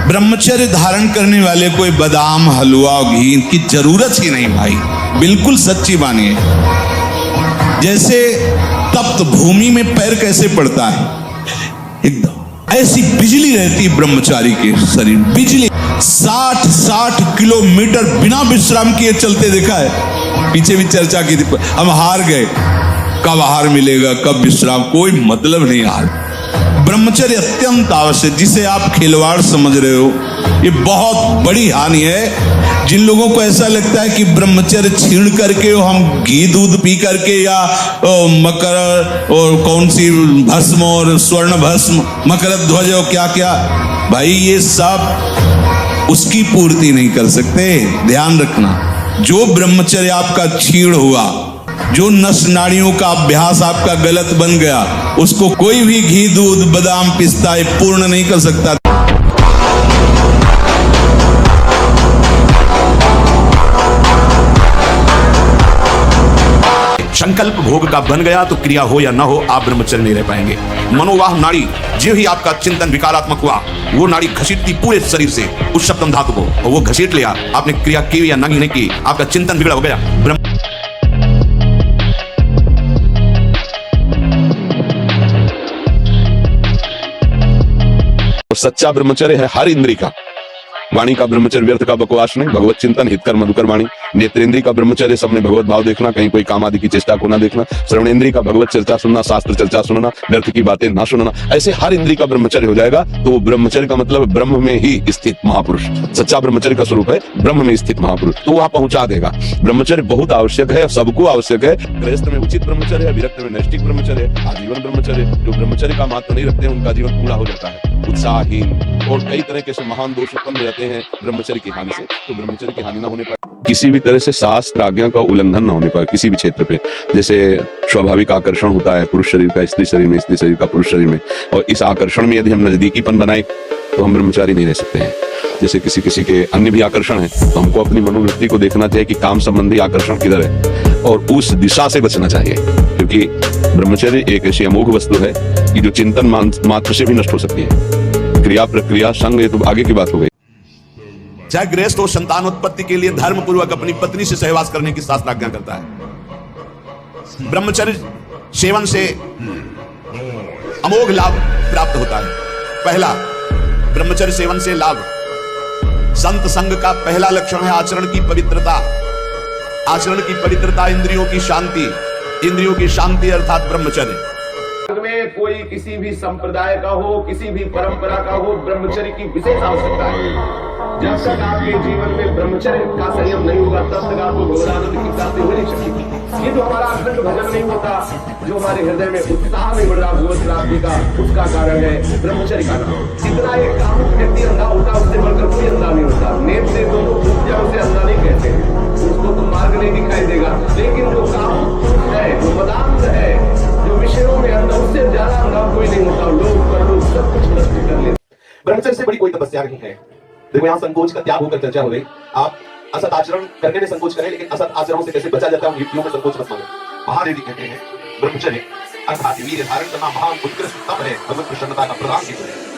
ब्रह्मचर्य धारण करने वाले कोई बादाम हलवा घी की जरूरत ही नहीं भाई, बिल्कुल सच्ची बानी है। जैसे तप्त भूमि में पैर कैसे पड़ता है, एकदम ऐसी बिजली रहती ब्रह्मचारी के शरीर, बिजली 60 किलोमीटर बिना विश्राम किए चलते देखा है। पीछे भी चर्चा की थी, हम हार गए, कब आहार मिलेगा, कब विश्राम, कोई मतलब नहीं। हार ब्रह्मचर्य अत्यंत आवश्यक, जिसे आप खिलवाड़ समझ रहे हो, ये बहुत बड़ी हानि है। जिन लोगों को ऐसा लगता है कि ब्रह्मचर्य छीण करके हम घी दूध पी करके या मकर और कौन सी भस्म और स्वर्ण भस्म मकर ध्वज और क्या क्या, भाई ये सब उसकी पूर्ति नहीं कर सकते। ध्यान रखना, जो ब्रह्मचर्य आपका छीण हुआ, जो नस नाड़ियों का अभ्यास आपका गलत बन गया, उसको कोई भी घी दूध बादाम पिस्ता पूर्ण नहीं कर सकता। संकल्प भोग का बन गया तो क्रिया हो या ना हो, आप ब्रह्मचर्य नहीं रह पाएंगे। मनोवाह नाड़ी जो ही आपका चिंतन विकारात्मक हुआ, वो नाड़ी घसीटती पूरे शरीर से उस सप्तम धातु को, और वो घसीट लिया, आपने क्रिया की या नहीं की, आपका चिंतन बिगड़ हो गया। सच्चा ब्रह्मचर्य है हर इंद्री का। वाणी का ब्रह्मचर्य व्यर्थ का बकवास नहीं, भगवत चिंतन हितकर मधुकर वाणी। नेत्रेंद्री का ब्रह्मचर्य सबने भगवत भाव देखना, कहीं कोई काम आदि की चेष्टा को ना देखना। श्रवणेंद्री का भगवत चर्चा सुनना, शास्त्र चर्चा सुनना, व्यर्थ की बातें ना सुनना। ऐसे हर इंद्री का ब्रह्मचर्य हो जाएगा तो वो ब्रह्मचर्य का मतलब ब्रह्म में ही स्थित महापुरुष। सच्चा ब्रह्मचर्य का स्वरूप है ब्रह्म में स्थित महापुरुष, तो वहां पहुंचा देगा। ब्रह्मचर्य बहुत आवश्यक है, सबको आवश्यक है। गृहस्थ में उचित ब्रह्मचर्य है, विरक्त में नैष्ठिक ब्रह्मचर्य है, आजीवन ब्रह्मचर्य। जो ब्रह्मचर्य का महत्व नहीं रखते हैं उनका जीवन पूरा हो जाता है उत्साहहीन, और कई तरह के महान दोष उत्पन्न रहते हैं ब्रह्मचर्य की हानि से। तो ब्रह्मचर्य की हानि ना होने पर, किसी भी तरह से शास्त्र आज्ञा का उल्लंघन न होने पर, किसी भी क्षेत्र पे, जैसे स्वाभाविक आकर्षण होता है पुरुष शरीर का स्त्री शरीर में, स्त्री शरीर का पुरुष शरीर में, और इस आकर्षण में यदि हम नजदीकीपन बनाए तो हम ब्रह्मचारी नहीं रह सकते हैं। जैसे किसी किसी के अन्य भी आकर्षण है, तो हमको अपनी मनोवृत्ति को देखना चाहिए कि काम संबंधी आकर्षण किधर है, और उस दिशा से बचना चाहिए। क्योंकि ब्रह्मचर्य एक ऐसी अमोघ वस्तु है कि जो चिंतन मात्र से भी नष्ट हो सकती है। क्रिया प्रक्रिया संग, ये तो आगे की बात हो गई। चाहे गृहस्थ हो, संतानोत्पत्ति के लिए धर्म पूर्वक अपनी पत्नी से सहवास करने की शास्त्र आज्ञा करता है। ब्रह्मचर्य सेवन से अमोघ लाभ प्राप्त होता है। पहला, ब्रह्मचर्य सेवन से लाभ, संत संग का पहला लक्षण है आचरण की पवित्रता। आचरण की पवित्रता, इंद्रियों की शांति। इंद्रियों की शांति अर्थात ब्रह्मचर्य। में कोई किसी भी संप्रदाय का हो, किसी भी परंपरा का हो, ब्रह्मचर्य की विशेष आवश्यकता है। जब तक आपके जीवन में ब्रह्मचर्य का संयम नहीं होगा, तब तक आपको गौरानंद की प्राप्ति हो नहीं सकती। ये जो हमारा अखंड भजन नहीं होता, जो हमारे हृदय में उत्साह नहीं बढ़ रहा भगवत प्राप्ति का, उसका कारण है ब्रह्मचर्य का नाम। जितना एक कामुक व्यक्ति अंधा होता, उससे बढ़कर कोई अंधा नहीं होता। नेत्र से दोनों टूट जाए उसे अंधा नहीं कहते हैं, उसको तो मार्ग नहीं दिखाई देगा। लेकिन जो कामुक है, जो मदांध है, जो विषयों में अंधा, उससे ज्यादा अंधा कोई नहीं होता। लोग पर लोग सब कुछ नष्ट कर लेते। ब्रह्मचर्य से बड़ी कोई तपस्या नहीं है। देखो यहाँ संकोच का त्याग होकर चर्चा हो रही। आप असत आचरण करने में संकोच करें, लेकिन असत आचरणों से कैसे बचा जाता है, युक्तियों में संकोच मत मांगे। महादेव कहते हैं ब्रह्मचर्य अर्थात वीर्य धारण करना महान उत्कृष्ट तप है, भगवत प्रसन्नता का प्रधान हेतु है।